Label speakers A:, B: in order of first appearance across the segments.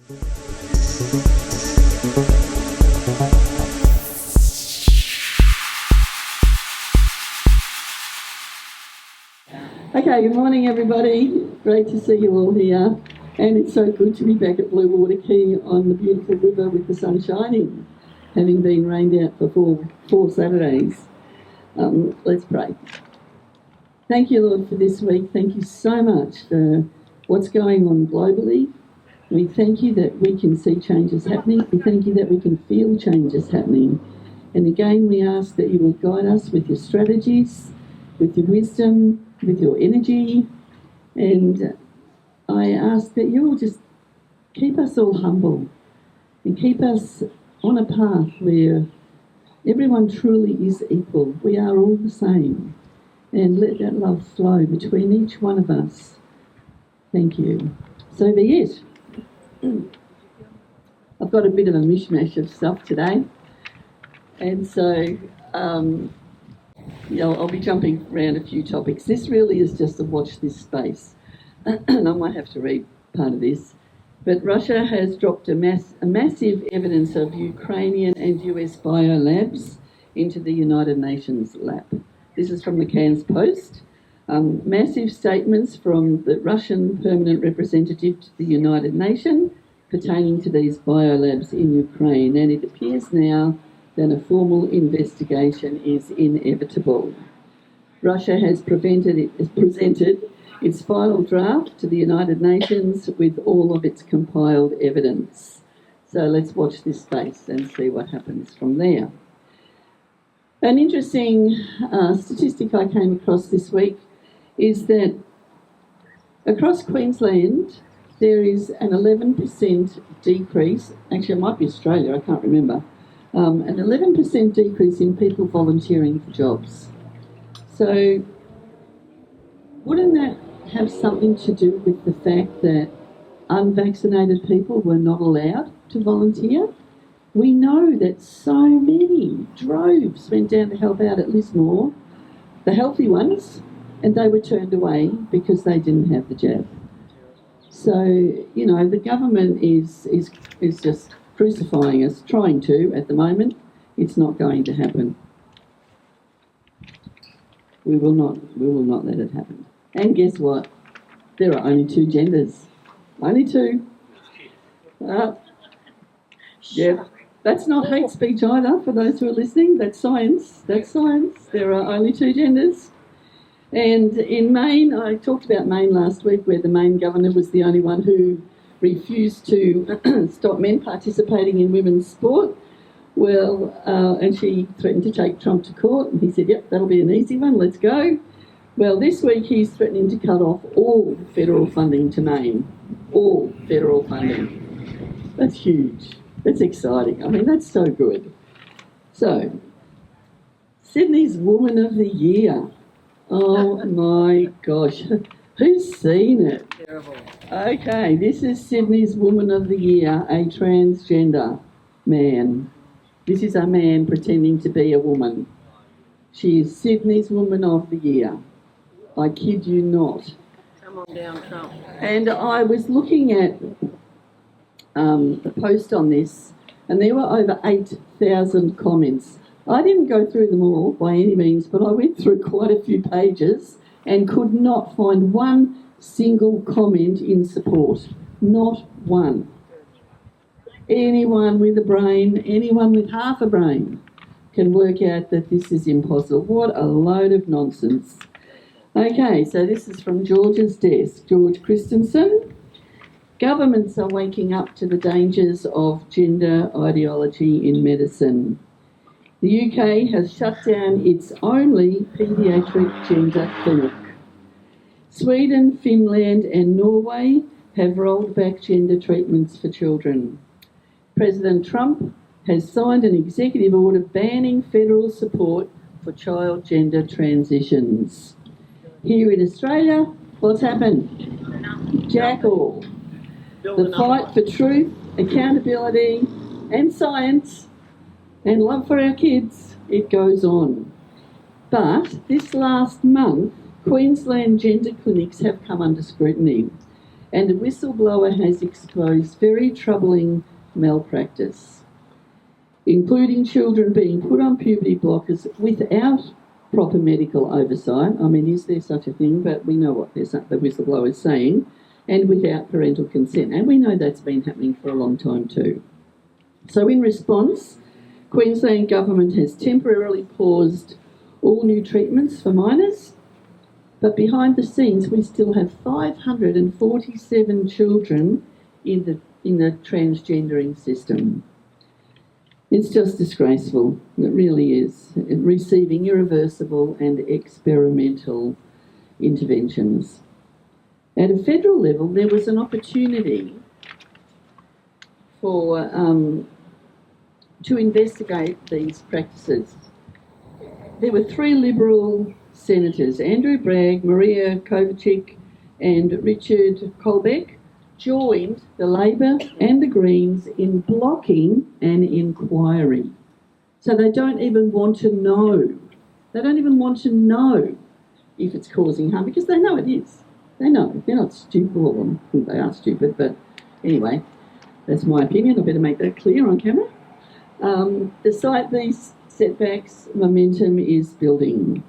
A: Okay, good morning everybody. Great to see you all here. And it's so good to be back at Blue Water Quay on the beautiful river with the sun shining, having been rained out for four Saturdays. Let's pray. Thank you, Lord, for this week. Thank you so much for what's going on globally. We thank you that we can see changes happening. We thank you that we can feel changes happening. And again, we ask that you will guide us with your strategies, with your wisdom, with your energy, and I ask that you will just keep us all humble and keep us on a path where everyone truly is equal. We are all the same, and let that love flow between each one of us. Thank you. So be it. I've got a bit of a mishmash of stuff today, and so I'll be jumping around a few topics. This really is just a watch this space. And I might have to read part of this. But Russia has dropped a massive evidence of Ukrainian and US biolabs into the United Nations lab. This is from Mackay Post. Massive statements from the Russian permanent representative to the United Nations pertaining to these biolabs in Ukraine. And it appears now that a formal investigation is inevitable. Russia has presented its final draft to the United Nations with all of its compiled evidence. So let's watch this space and see what happens from there. An interesting statistic I came across this week is that across Queensland there is an 11% decrease, actually it might be Australia, I can't remember, an 11% decrease in people volunteering for jobs. So wouldn't that have something to do with the fact that unvaccinated people were not allowed to volunteer? We know that so many droves went down to help out at Lismore, the healthy ones, and they were turned away because they didn't have the jab. So, the government is just crucifying us, trying to at the moment. It's not going to happen. We will not let it happen. And guess what? There are only two genders. Only two. Yeah, that's not hate speech either, for those who are listening. That's science. That's science. There are only two genders. And in Maine, I talked about Maine last week, where the Maine governor was the only one who refused to stop men participating in women's sport. Well, and she threatened to take Trump to court, and he said, yep, that'll be an easy one, let's go. Well, this week he's threatening to cut off all federal funding to Maine. All federal funding. That's huge. That's exciting. I mean, that's so good. So, Sydney's Woman of the Year. Oh my gosh. Who's seen it? Terrible. Okay, this is Sydney's Woman of the Year, a transgender man. This is a man pretending to be a woman. She is Sydney's Woman of the Year. I kid you not.
B: Come on down, Trump.
A: And I was looking at the post on this, and there were over 8,000 comments. I didn't go through them all by any means, but I went through quite a few pages and could not find one single comment in support. Not one. Anyone with a brain, anyone with half a brain can work out that this is impossible. What a load of nonsense. Okay, so this is from George's desk. George Christensen. Governments are waking up to the dangers of gender ideology in medicine. The UK has shut down its only paediatric gender clinic. Sweden, Finland and Norway have rolled back gender treatments for children. President Trump has signed an executive order banning federal support for child gender transitions. Here in Australia, what's happened? Jack all. The fight for truth, accountability and science and love for our kids, it goes on. But this last month, Queensland gender clinics have come under scrutiny and a whistleblower has exposed very troubling malpractice, including children being put on puberty blockers without proper medical oversight. I mean, is there such a thing? But we know what the whistleblower is saying, and without parental consent. And we know that's been happening for a long time too. So in response, Queensland Government has temporarily paused all new treatments for minors, but behind the scenes we still have 547 children in the transgendering system. It's just disgraceful, it really is, receiving irreversible and experimental interventions. At a federal level, there was an opportunity for to investigate these practices. There were 3 Liberal senators, Andrew Bragg, Maria Kovacic and Richard Colbeck, joined the Labor and the Greens in blocking an inquiry. So they don't even want to know. They don't even want to know if it's causing harm, because they know it is. They know. They're not stupid. Well, I think they are stupid, but anyway, that's my opinion. I better make that clear on camera. Despite these setbacks, momentum is building,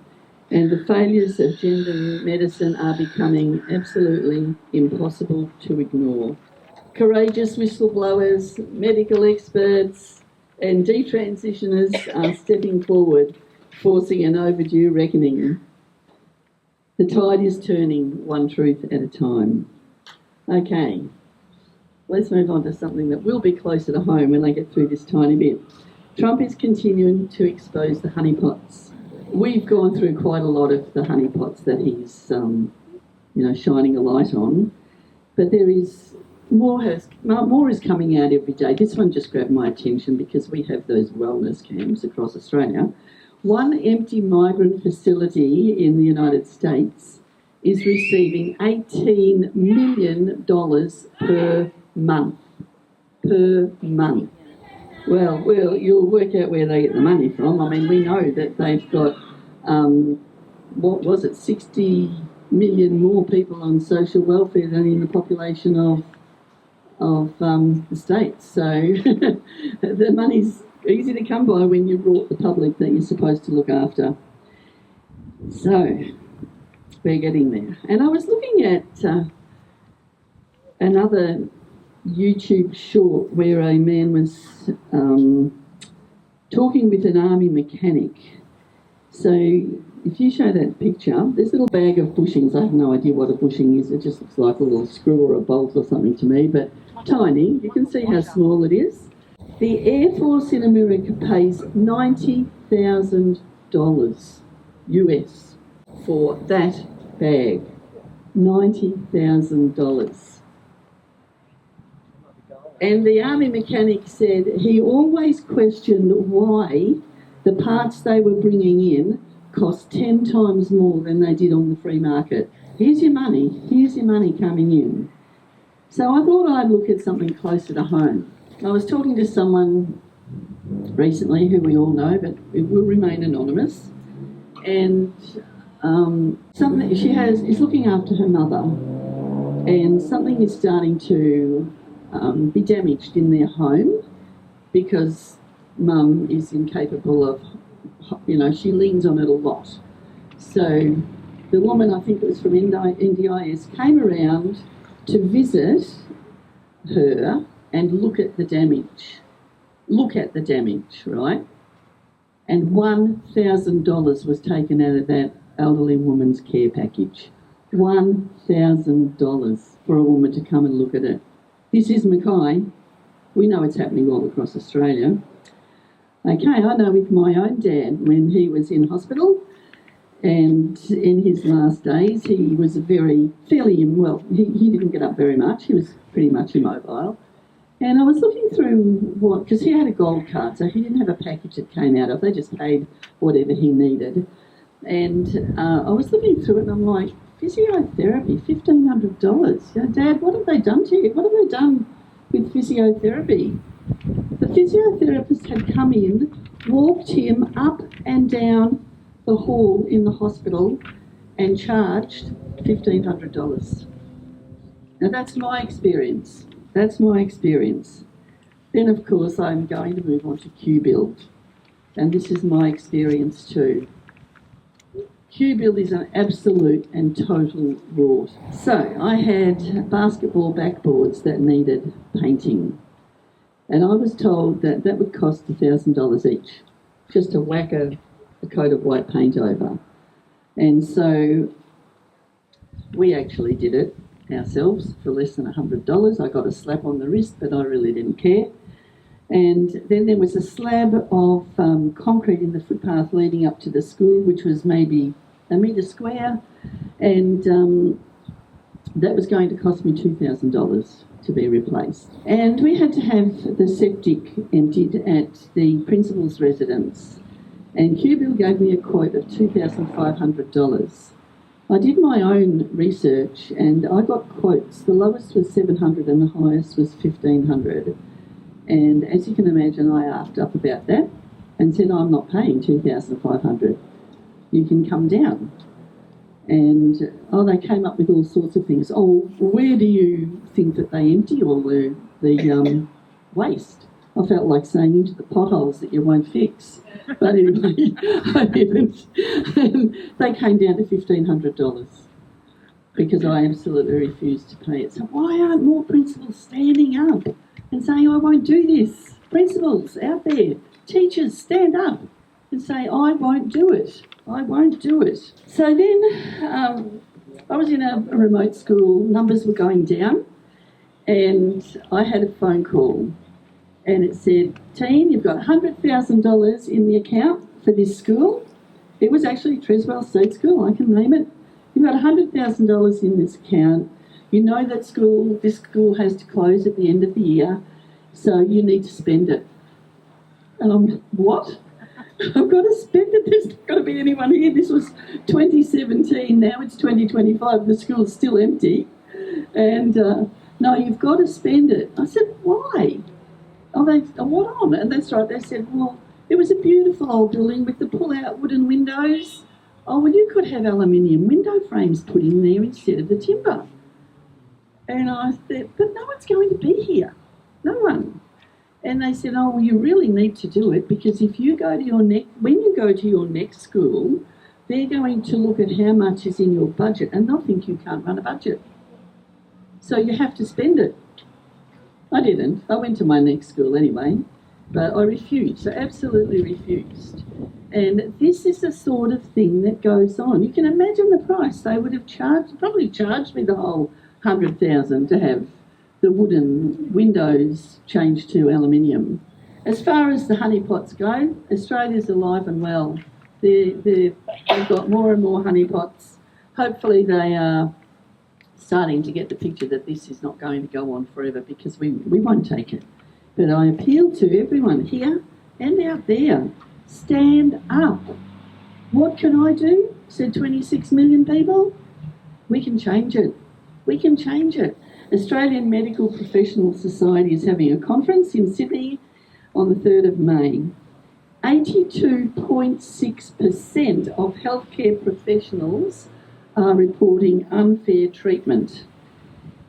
A: and the failures of gender medicine are becoming absolutely impossible to ignore. Courageous whistleblowers, medical experts and detransitioners are stepping forward, forcing an overdue reckoning. The tide is turning, one truth at a time. Okay, let's move on to something that will be closer to home when I get through this tiny bit. Trump is continuing to expose the honeypots. We've gone through quite a lot of the honeypots that he's, shining a light on, but there is more is coming out every day. This one just grabbed my attention because we have those wellness camps across Australia. One empty migrant facility in the United States is receiving $18 million per month. Per month. Well, you'll work out where they get the money from. I mean, we know that they've got, 60 million more people on social welfare than in the population of the states. So the money's easy to come by when you've brought the public that you're supposed to look after. So we're getting there. And I was looking at another YouTube short where a man was talking with an army mechanic. So if you show that picture, this little bag of bushings, I have no idea what a bushing is, it just looks like a little screw or a bolt or something to me, but tiny. You can see how small it is. The Air Force in America pays $90,000 US for that bag. $90,000. And the army mechanic said he always questioned why the parts they were bringing in cost 10 times more than they did on the free market. Here's your money coming in. So I thought I'd look at something closer to home. I was talking to someone recently who we all know, but it will remain anonymous, and something she is looking after her mother, and something is starting to be damaged in their home because mum is incapable of, she leans on it a lot. So the woman, I think it was from NDIS, came around to visit her and look at the damage. Right? And $1,000 was taken out of that elderly woman's care package. $1,000 for a woman to come and look at it. This is Mackay. We know it's happening all across Australia. Okay, I know with my own dad, when he was in hospital and in his last days, he was he didn't get up very much. He was pretty much immobile. And I was looking through because he had a gold card, so he didn't have a package that came out of. They just paid whatever he needed. And I was looking through it and I'm like, physiotherapy, $1,500. Dad, what have they done to you? What have they done with physiotherapy? The physiotherapist had come in, walked him up and down the hall in the hospital and charged $1,500. Now that's my experience. That's my experience. Then of course I'm going to move on to Q-Build. And this is my experience too. Q-Build is an absolute and total rort. So I had basketball backboards that needed painting. And I was told that that would cost $1,000 each, just to whack a coat of white paint over. And so we actually did it ourselves for less than $100. I got a slap on the wrist, but I really didn't care. And then there was a slab of concrete in the footpath leading up to the school, which was maybe a metre square, and that was going to cost me $2,000 to be replaced. And we had to have the septic emptied at the principal's residence, and Q-Bill gave me a quote of $2,500. I did my own research and I got quotes. The lowest was $700 and the highest was $1,500. And as you can imagine, I asked up about that and said, I'm not paying $2,500. You can come down. And, they came up with all sorts of things. Oh, where do you think that they empty all the waste? I felt like saying into the potholes that you won't fix. But anyway, I didn't. And they came down to $1,500 because I absolutely refused to pay it. So why aren't more principals standing up and saying, I won't do this? Principals out there, teachers, stand up and say, I won't do it. I won't do it. So then I was in a remote school, numbers were going down, and I had a phone call. And it said, Tine, you've got $100,000 in the account for this school. It was actually Treswell State School, I can name it. You've got $100,000 in this account. You know that this school has to close at the end of the year, so you need to spend it. And I'm, what? I've got to spend it? There's not going to be anyone here. This was 2017, now it's 2025, the school's still empty. And no, you've got to spend it. I said, why? What on? And that's right, they said, well, it was a beautiful old building with the pull-out wooden windows. Oh, well, you could have aluminium window frames put in there instead of the timber. And I said, but no one's going to be here. No one. And they said, oh, well, you really need to do it because if you go to when you go to your next school, they're going to look at how much is in your budget and they'll think you can't run a budget. So you have to spend it. I didn't. I went to my next school anyway, but I refused. I absolutely refused. And this is the sort of thing that goes on. You can imagine the price. They would have probably charged me the whole $100,000 to have the wooden windows changed to aluminium. As far as the honeypots go, Australia's alive and well. They've got more and more honeypots. Hopefully they are starting to get the picture that this is not going to go on forever because we won't take it. But I appeal to everyone here and out there, stand up. What can I do? Said 26 million people. We can change it. We can change it. Australian Medical Professional Society is having a conference in Sydney on the 3rd of May. 82.6% of healthcare professionals are reporting unfair treatment.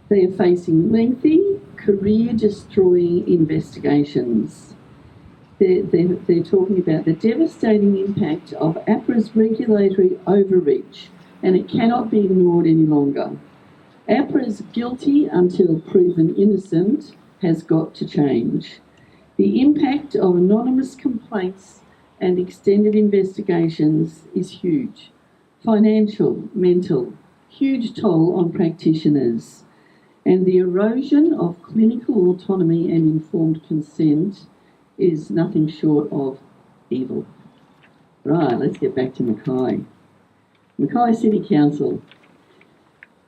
A: They are facing lengthy, career-destroying investigations. They're talking about the devastating impact of APRA's regulatory overreach, and it cannot be ignored any longer. APRA's guilty until proven innocent has got to change. The impact of anonymous complaints and extended investigations is huge. Financial, mental, huge toll on practitioners. And the erosion of clinical autonomy and informed consent is nothing short of evil. Right, let's get back to Mackay. Mackay City Council.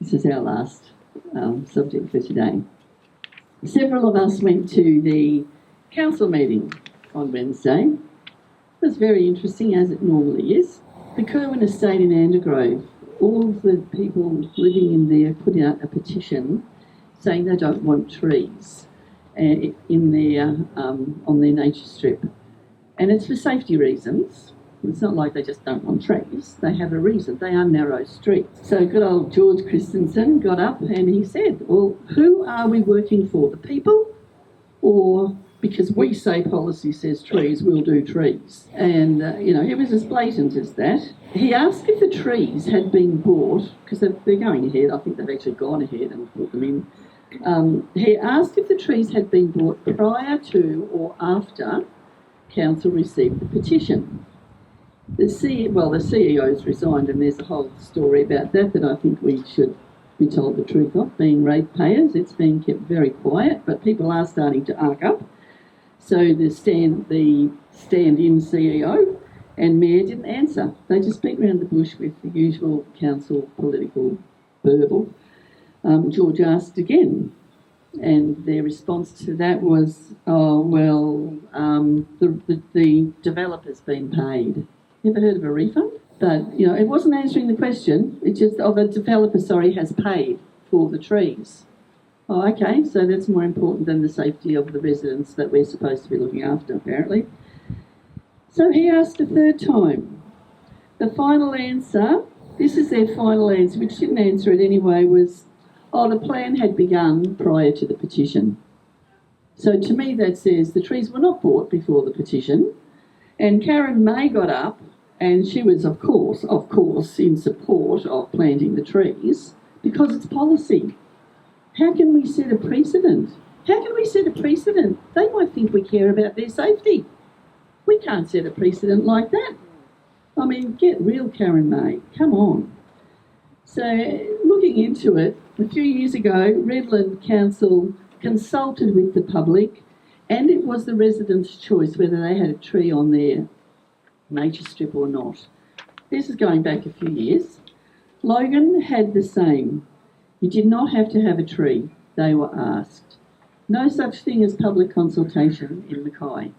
A: This is our last subject for today. Several of us went to the council meeting on Wednesday. It was very interesting, as it normally is. The Kerwin estate in Andergrove, all of the people living in there put out a petition saying they don't want trees on their nature strip. And it's for safety reasons. It's not like they just don't want trees. They have a reason. They are narrow streets. So good old George Christensen got up and he said, well, who are we working for? The people? Or because we say policy says trees, we'll do trees. And, he was as blatant as that. He asked if the trees had been bought, because they're going ahead. I think they've actually gone ahead and put them in. He asked if the trees had been bought prior to or after council received the petition. The CEO's resigned, and there's a whole story about that I think we should be told the truth of. Being ratepayers, it's been kept very quiet, but people are starting to arc up. So the stand-in CEO and mayor didn't answer. They just beat around the bush with the usual council political burble. George asked again, and their response to that was, the developer's been paid. Ever heard of a refund? But, it wasn't answering the question. It just, the developer, has paid for the trees. Oh, okay, so that's more important than the safety of the residents that we're supposed to be looking after, apparently. So he asked a third time. The final answer, this is their final answer, which didn't answer it anyway, was, the plan had begun prior to the petition. So to me that says the trees were not bought before the petition. And Karen May got up, and she was, of course, in support of planting the trees because it's policy. How can we set a precedent? They might think we care about their safety. We can't set a precedent like that. I mean, get real, Karen May. Come on. So, looking into it, a few years ago, Redland Council consulted with the public, and it was the residents' choice whether they had a tree on their nature strip or not. This is going back a few years. Logan had the same. You did not have to have a tree, they were asked. No such thing as public consultation in Mackay.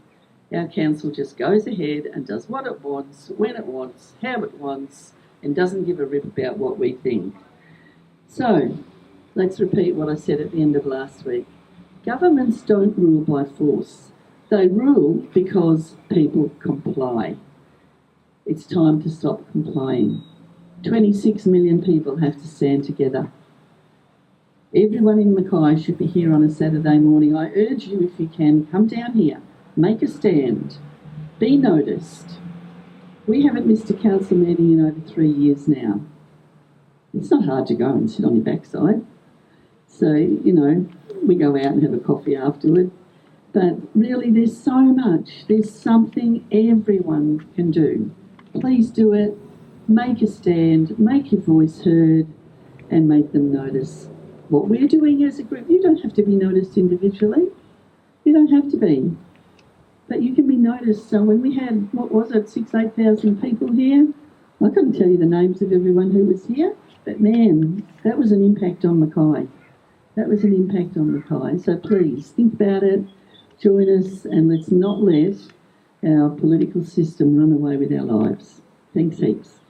A: Our council just goes ahead and does what it wants, when it wants, how it wants, and doesn't give a rip about what we think. So, let's repeat what I said at the end of last week. Governments don't rule by force. They rule because people comply. It's time to stop complying. 26 million people have to stand together. Everyone in Mackay should be here on a Saturday morning. I urge you, if you can, come down here, make a stand, be noticed. We haven't missed a council meeting in over 3 years now. It's not hard to go and sit on your backside. So, we go out and have a coffee afterward. But really, there's so much. There's something everyone can do. Please do it. Make a stand, make your voice heard, and make them notice what we're doing as a group. You don't have to be noticed individually. You don't have to be. But you can be noticed. So when we had, 8,000 people here, I couldn't tell you the names of everyone who was here, but man, that was an impact on Mackay. So please, think about it, join us, and let's not let our political system run away with our lives. Thanks heaps.